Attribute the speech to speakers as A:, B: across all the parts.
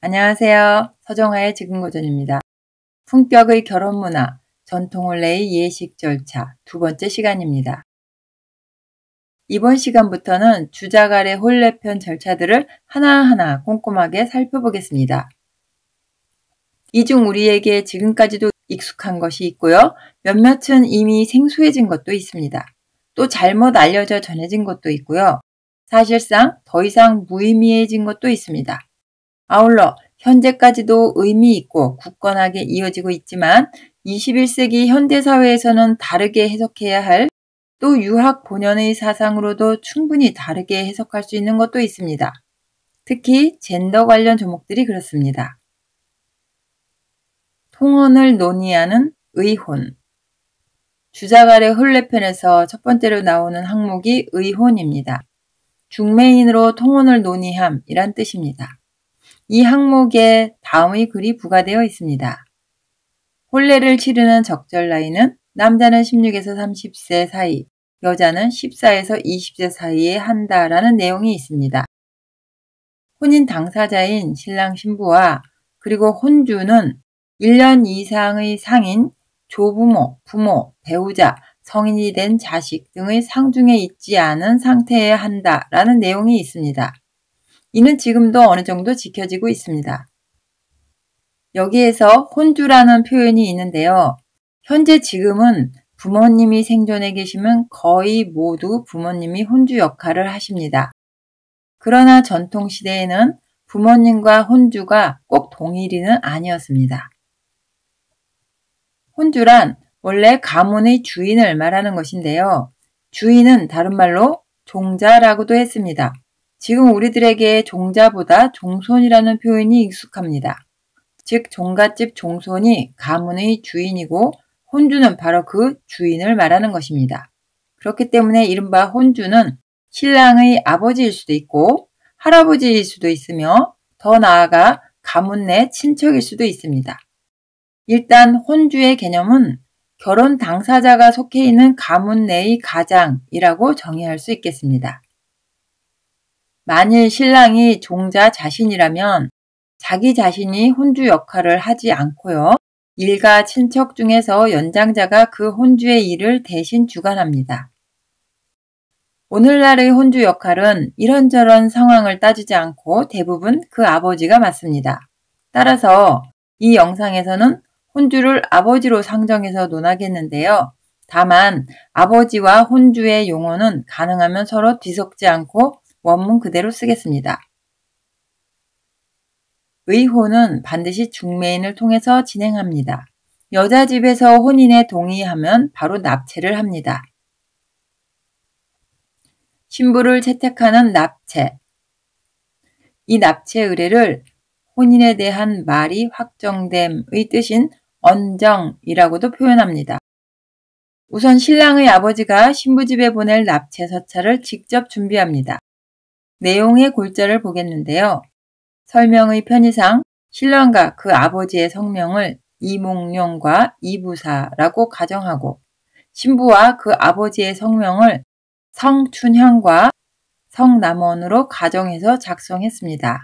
A: 안녕하세요. 서정아의 지금고전입니다. 품격의 결혼문화, 전통혼례의 예식 절차 두 번째 시간입니다. 이번 시간부터는 주자간의 혼례편 절차들을 하나하나 꼼꼼하게 살펴보겠습니다. 이 중 우리에게 지금까지도 익숙한 것이 있고요. 몇몇은 이미 생소해진 것도 있습니다. 또 잘못 알려져 전해진 것도 있고요. 사실상 더 이상 무의미해진 것도 있습니다. 아울러 현재까지도 의미 있고 굳건하게 이어지고 있지만 21세기 현대사회에서는 다르게 해석해야 할, 또 유학 본연의 사상으로도 충분히 다르게 해석할 수 있는 것도 있습니다. 특히 젠더 관련 조목들이 그렇습니다. 통혼을 논의하는 의혼. 주자간의 혼례편에서 첫 번째로 나오는 항목이 의혼입니다. 중매인으로 통혼을 논의함이란 뜻입니다. 이 항목에 다음의 글이 부과되어 있습니다. 혼례를 치르는 적절 나이는 남자는 16에서 30세 사이, 여자는 14에서 20세 사이에 한다라는 내용이 있습니다. 혼인 당사자인 신랑 신부와 그리고 혼주는 1년 이상의 상인, 조부모, 부모, 배우자, 성인이 된 자식 등의 상중에 있지 않은 상태에 한다라는 내용이 있습니다. 이는 지금도 어느 정도 지켜지고 있습니다. 여기에서 혼주라는 표현이 있는데요. 현재 지금은 부모님이 생존해 계시면 거의 모두 부모님이 혼주 역할을 하십니다. 그러나 전통시대에는 부모님과 혼주가 꼭 동일인은 아니었습니다. 혼주란 원래 가문의 주인을 말하는 것인데요. 주인은 다른 말로 종자라고도 했습니다. 지금 우리들에게 종자보다 종손이라는 표현이 익숙합니다. 즉 종갓집 종손이 가문의 주인이고 혼주는 바로 그 주인을 말하는 것입니다. 그렇기 때문에 이른바 혼주는 신랑의 아버지일 수도 있고 할아버지일 수도 있으며 더 나아가 가문 내 친척일 수도 있습니다. 일단 혼주의 개념은 결혼 당사자가 속해 있는 가문 내의 가장이라고 정의할 수 있겠습니다. 만일 신랑이 종자 자신이라면 자기 자신이 혼주 역할을 하지 않고요. 일가 친척 중에서 연장자가 그 혼주의 일을 대신 주관합니다. 오늘날의 혼주 역할은 이런저런 상황을 따지지 않고 대부분 그 아버지가 맡습니다. 따라서 이 영상에서는 혼주를 아버지로 상정해서 논하겠는데요. 다만 아버지와 혼주의 용어는 가능하면 서로 뒤섞지 않고 원문 그대로 쓰겠습니다. 의혼은 반드시 중매인을 통해서 진행합니다. 여자 집에서 혼인에 동의하면 바로 납체를 합니다. 신부를 채택하는 납체. 이 납체 의례를 혼인에 대한 말이 확정됨의 뜻인 언정이라고도 표현합니다. 우선 신랑의 아버지가 신부 집에 보낼 납체 서찰을 직접 준비합니다. 내용의 골자를 보겠는데요. 설명의 편의상 신랑과 그 아버지의 성명을 이몽룡과 이부사라고 가정하고 신부와 그 아버지의 성명을 성춘향과 성남원으로 가정해서 작성했습니다.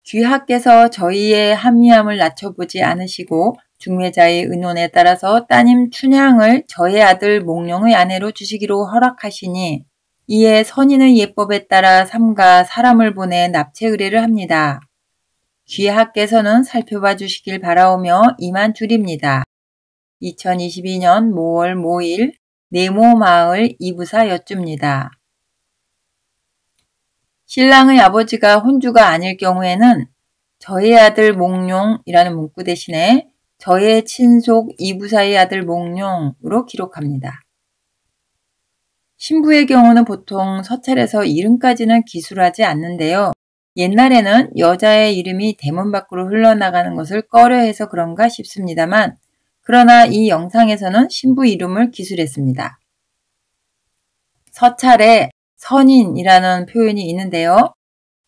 A: 귀하께서 저희의 함의함을 낮춰보지 않으시고 중매자의 의논에 따라서 따님 춘향을 저의 아들 몽룡의 아내로 주시기로 허락하시니 이에 선인의 예법에 따라 삼가 사람을 보내 납체 의례를 합니다. 귀하께서는 살펴봐 주시길 바라오며 이만 줄입니다. 2022년 5월 5일 네모마을 이부사 여쭈입니다. 신랑의 아버지가 혼주가 아닐 경우에는 저의 아들 몽룡이라는 문구 대신에 저의 친속 이부사의 아들 몽룡으로 기록합니다. 신부의 경우는 보통 서찰에서 이름까지는 기술하지 않는데요. 옛날에는 여자의 이름이 대문 밖으로 흘러나가는 것을 꺼려해서 그런가 싶습니다만, 그러나 이 영상에서는 신부 이름을 기술했습니다. 서찰에 선인이라는 표현이 있는데요.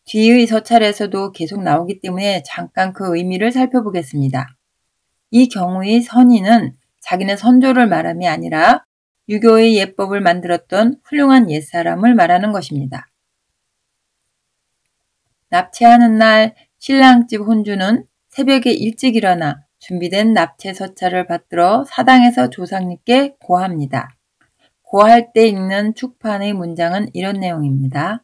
A: 뒤의 서찰에서도 계속 나오기 때문에 잠깐 그 의미를 살펴보겠습니다. 이 경우의 선인은 자기는 선조를 말함이 아니라 유교의 예법을 만들었던 훌륭한 옛사람을 말하는 것입니다. 납치하는 날 신랑집 혼주는 새벽에 일찍 일어나 준비된 납치 서찰을 받들어 사당에서 조상님께 고합니다. 고할 때 읽는 축판의 문장은 이런 내용입니다.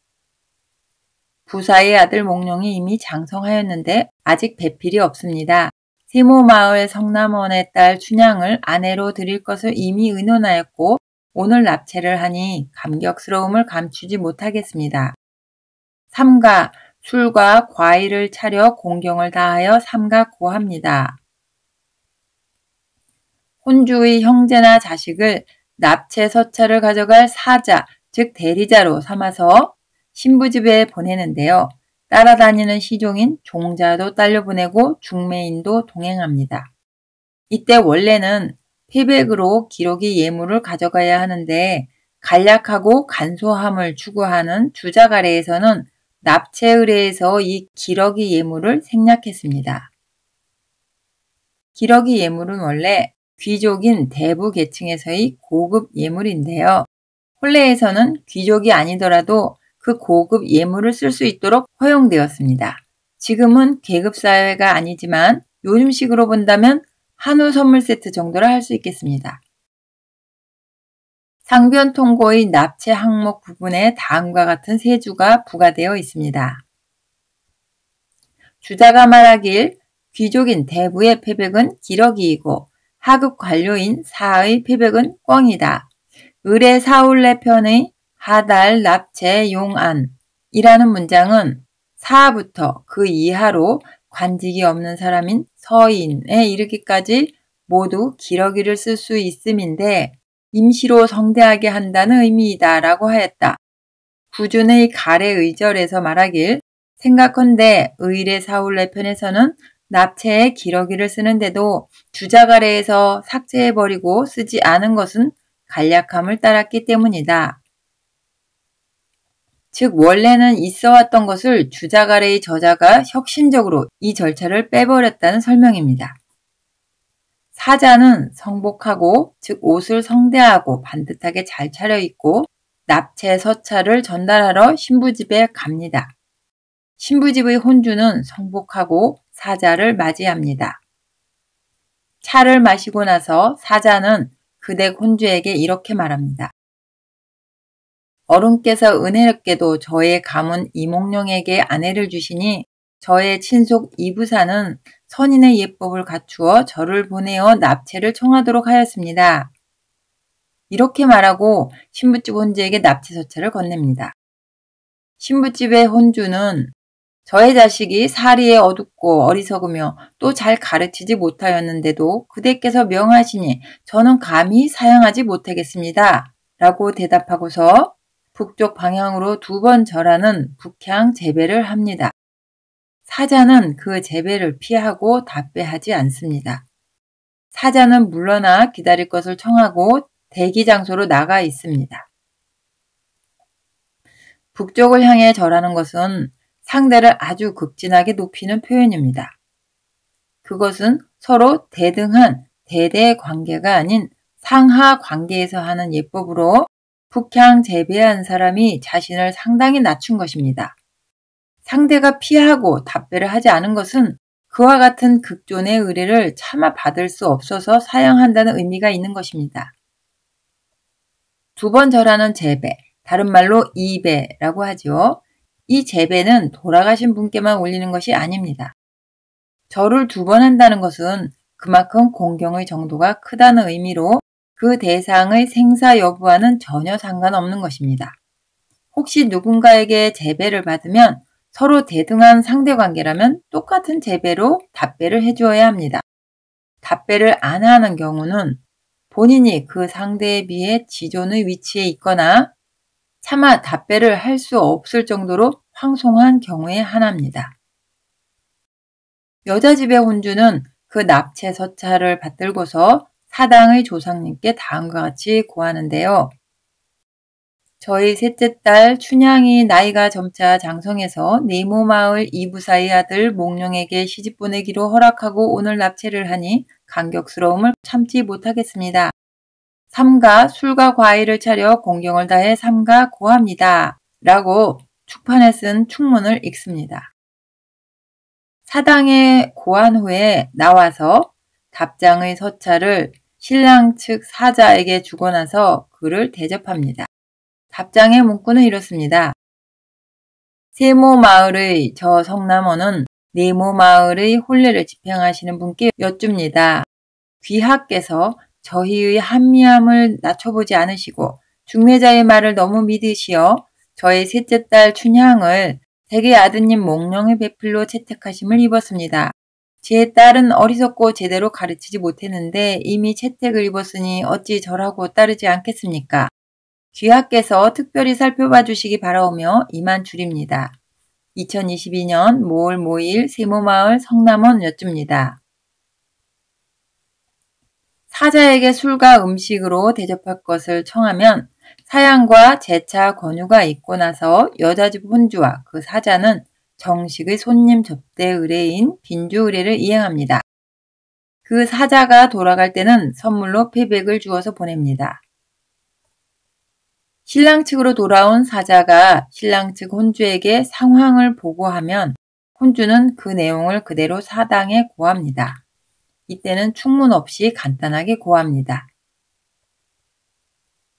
A: 부사의 아들 몽룡이 이미 장성하였는데 아직 배필이 없습니다. 세모마을 성남원의 딸 춘향을 아내로 드릴 것을 이미 의논하였고 오늘 납치를 하니 감격스러움을 감추지 못하겠습니다. 삼가 술과 과일을 차려 공경을 다하여 삼가 고합니다. 혼주의 형제나 자식을 납치 서찰을 가져갈 사자, 즉 대리자로 삼아서 신부집에 보내는데요. 따라다니는 시종인 종자도 딸려보내고 중매인도 동행합니다. 이때 원래는 패백으로 기러기 예물을 가져가야 하는데 간략하고 간소함을 추구하는 주작 아래에서는 납치 의뢰에서 이 기러기 예물을 생략했습니다. 기러기 예물은 원래 귀족인 대부 계층에서의 고급 예물인데요. 혼례에서는 귀족이 아니더라도 그 고급 예물을 쓸 수 있도록 허용되었습니다. 지금은 계급사회가 아니지만 요즘식으로 본다면 한우 선물 세트 정도라 할 수 있겠습니다. 상변 통고의 납치 항목 부분에 다음과 같은 세 주가 부과되어 있습니다. 주자가 말하길 귀족인 대부의 패백은 기러기이고 하급 관료인 사의 패백은 꿩이다. 의례 사울레 편의 하달 납체 용안이라는 문장은 사부터 그 이하로 관직이 없는 사람인 서인에 이르기까지 모두 기러기를 쓸 수 있음인데 임시로 성대하게 한다는 의미이다 라고 하였다. 구준의 가래의절에서 말하길 생각컨대 의례 사울레 편에서는 납체에 기러기를 쓰는데도 주작 아래에서 삭제해버리고 쓰지 않은 것은 간략함을 따랐기 때문이다. 즉 원래는 있어왔던 것을 주작 아래의 저자가 혁신적으로 이 절차를 빼버렸다는 설명입니다. 사자는 성복하고 즉 옷을 성대하고 반듯하게 잘 차려입고 납체 서찰을 전달하러 신부집에 갑니다. 신부집의 혼주는 성복하고 사자를 맞이합니다. 차를 마시고 나서 사자는 그댁 혼주에게 이렇게 말합니다. 어른께서 은혜롭게도 저의 가문 이몽룡에게 아내를 주시니 저의 친속 이부사는 선인의 예법을 갖추어 저를 보내어 납치를 청하도록 하였습니다. 이렇게 말하고 신부집 혼주에게 납치 서찰을 건넵니다. 신부집의 혼주는 저의 자식이 사리에 어둡고 어리석으며 또 잘 가르치지 못하였는데도 그대께서 명하시니 저는 감히 사양하지 못하겠습니다. 라고 대답하고서 북쪽 방향으로 2번 절하는 북향 제배를 합니다. 사자는 그 제배를 피하고 답배하지 않습니다. 사자는 물러나 기다릴 것을 청하고 대기 장소로 나가 있습니다. 북쪽을 향해 절하는 것은 상대를 아주 극진하게 높이는 표현입니다. 그것은 서로 대등한 대대 관계가 아닌 상하 관계에서 하는 예법으로 북향 제배한 사람이 자신을 상당히 낮춘 것입니다. 상대가 피하고 답배를 하지 않은 것은 그와 같은 극존의 의뢰를 차마 받을 수 없어서 사양한다는 의미가 있는 것입니다. 2번 절하는 제배, 다른 말로 이배라고 하죠. 이 제배는 돌아가신 분께만 올리는 것이 아닙니다. 절을 2번 한다는 것은 그만큼 공경의 정도가 크다는 의미로 그 대상의 생사 여부와는 전혀 상관없는 것입니다. 혹시 누군가에게 제배를 받으면 서로 대등한 상대관계라면 똑같은 제배로 답배를 해주어야 합니다. 답배를 안 하는 경우는 본인이 그 상대에 비해 지존의 위치에 있거나 차마 답배를 할 수 없을 정도로 황송한 경우에 하나입니다. 여자집의 혼주는 그 납치 서찰을 받들고서 사당의 조상님께 다음과 같이 고하는데요. 저희 셋째 딸 춘향이 나이가 점차 장성해서 네모마을 이부사의 아들 몽룡에게 시집 보내기로 허락하고 오늘 납치를 하니 감격스러움을 참지 못하겠습니다. 삼가 술과 과일을 차려 공경을 다해 삼가 고합니다. 라고 축판에 쓴 축문을 읽습니다. 사당에 고한 후에 나와서 답장의 서찰을 신랑 측 사자에게 주고 나서 그를 대접합니다. 답장의 문구는 이렇습니다. 세모마을의 저 성남원은 네모마을의 혼례를 집행하시는 분께 여쭙니다. 귀하께서 저희의 한미함을 낮춰보지 않으시고 중매자의 말을 너무 믿으시어 저의 셋째 딸 춘향을 대개 아드님 몽룡의 배필로 채택하심을 입었습니다. 제 딸은 어리석고 제대로 가르치지 못했는데 이미 채택을 입었으니 어찌 저라고 따르지 않겠습니까? 귀하께서 특별히 살펴봐 주시기 바라오며 이만 줄입니다. 2022년 5월 5일 세모마을 성남원 여쭙니다. 사자에게 술과 음식으로 대접할 것을 청하면 사양과 제차 권유가 있고 나서 여자집 혼주와 그 사자는 정식의 손님 접대 의례인 빈주 의례를 이행합니다. 그 사자가 돌아갈 때는 선물로 패백을 주어서 보냅니다. 신랑 측으로 돌아온 사자가 신랑 측 혼주에게 상황을 보고하면 혼주는 그 내용을 그대로 사당에 고합니다. 이때는 충문 없이 간단하게 고합니다.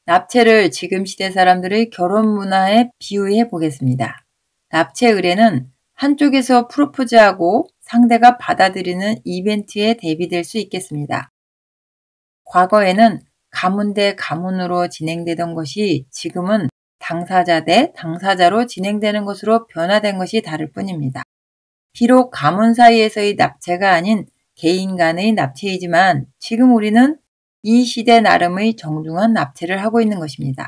A: 납체를 지금 시대 사람들의 결혼 문화에 비유해 보겠습니다. 납체 의례는 한쪽에서 프로포즈하고 상대가 받아들이는 이벤트에 대비될 수 있겠습니다. 과거에는 가문 대 가문으로 진행되던 것이 지금은 당사자 대 당사자로 진행되는 것으로 변화된 것이 다를 뿐입니다. 비록 가문 사이에서의 납체가 아닌 개인 간의 납체이지만 지금 우리는 이 시대 나름의 정중한 납체를 하고 있는 것입니다.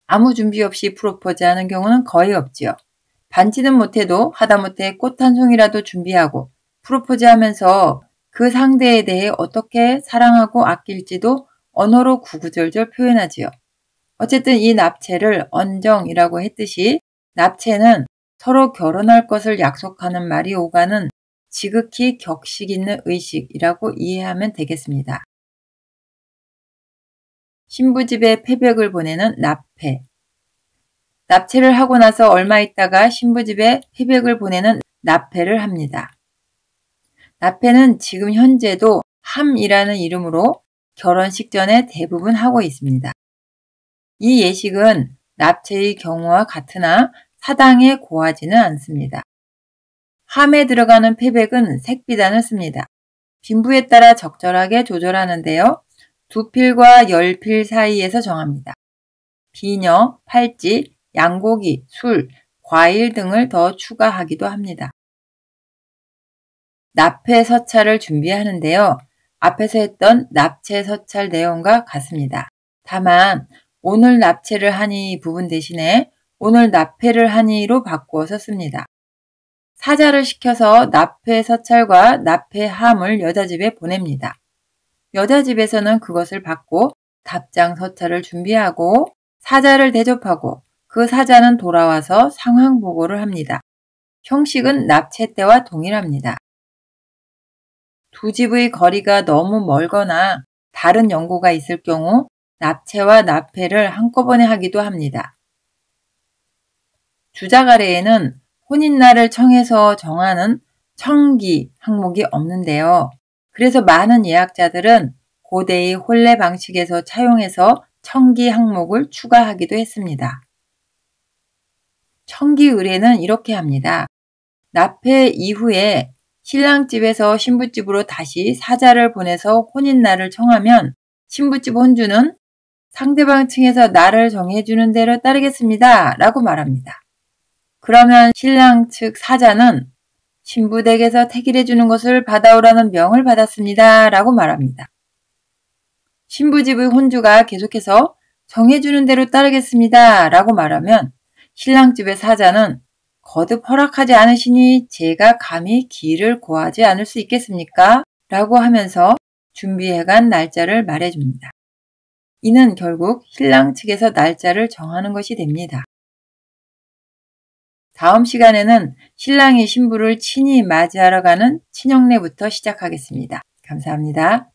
A: 아무 준비 없이 프로포즈하는 경우는 거의 없지요. 반지는 못해도 하다못해 꽃 한 송이라도 준비하고 프로포즈하면서 그 상대에 대해 어떻게 사랑하고 아낄지도 언어로 구구절절 표현하지요. 어쨌든 이 납체를 언정이라고 했듯이 납체는 서로 결혼할 것을 약속하는 말이 오가는 지극히 격식 있는 의식이라고 이해하면 되겠습니다. 신부집에 패백을 보내는 납패. 납체를 하고 나서 얼마 있다가 신부집에 패백을 보내는 납패를 합니다. 납패는 지금 현재도 함이라는 이름으로 결혼식 전에 대부분 하고 있습니다. 이 예식은 납체의 경우와 같으나 사당에 고하지는 않습니다. 함에 들어가는 패백은 색비단을 씁니다. 빈부에 따라 적절하게 조절하는데요. 2필과 10필 사이에서 정합니다. 비녀, 팔찌, 양고기, 술, 과일 등을 더 추가하기도 합니다. 납패 서찰을 준비하는데요. 앞에서 했던 납체 서찰 내용과 같습니다. 다만 오늘 납체를 하니 부분 대신에 오늘 납패를 하니로 바꾸어서 씁니다. 사자를 시켜서 납패 서찰과 납패 함을 여자집에 보냅니다. 여자집에서는 그것을 받고 답장 서찰을 준비하고 사자를 대접하고 그 사자는 돌아와서 상황 보고를 합니다. 형식은 납체 때와 동일합니다. 두 집의 거리가 너무 멀거나 다른 연고가 있을 경우 납체와 납패를 한꺼번에 하기도 합니다. 주자가래에는 혼인날을 청해서 정하는 청기 항목이 없는데요. 그래서 많은 예학자들은 고대의 혼례 방식에서 차용해서 청기 항목을 추가하기도 했습니다. 청기 의례는 이렇게 합니다. 납패 이후에 신랑집에서 신부집으로 다시 사자를 보내서 혼인날을 청하면 신부집 혼주는 상대방 층에서 날을 정해주는 대로 따르겠습니다. 라고 말합니다. 그러면 신랑 측 사자는 신부 댁에서 택일해주는 것을 받아오라는 명을 받았습니다. 라고 말합니다. 신부집의 혼주가 계속해서 정해주는 대로 따르겠습니다. 라고 말하면 신랑집의 사자는 거듭 허락하지 않으시니 제가 감히 기를 고하지 않을 수 있겠습니까? 라고 하면서 준비해간 날짜를 말해줍니다. 이는 결국 신랑 측에서 날짜를 정하는 것이 됩니다. 다음 시간에는 신랑이 신부를 친히 맞이하러 가는 친형례부터 시작하겠습니다. 감사합니다.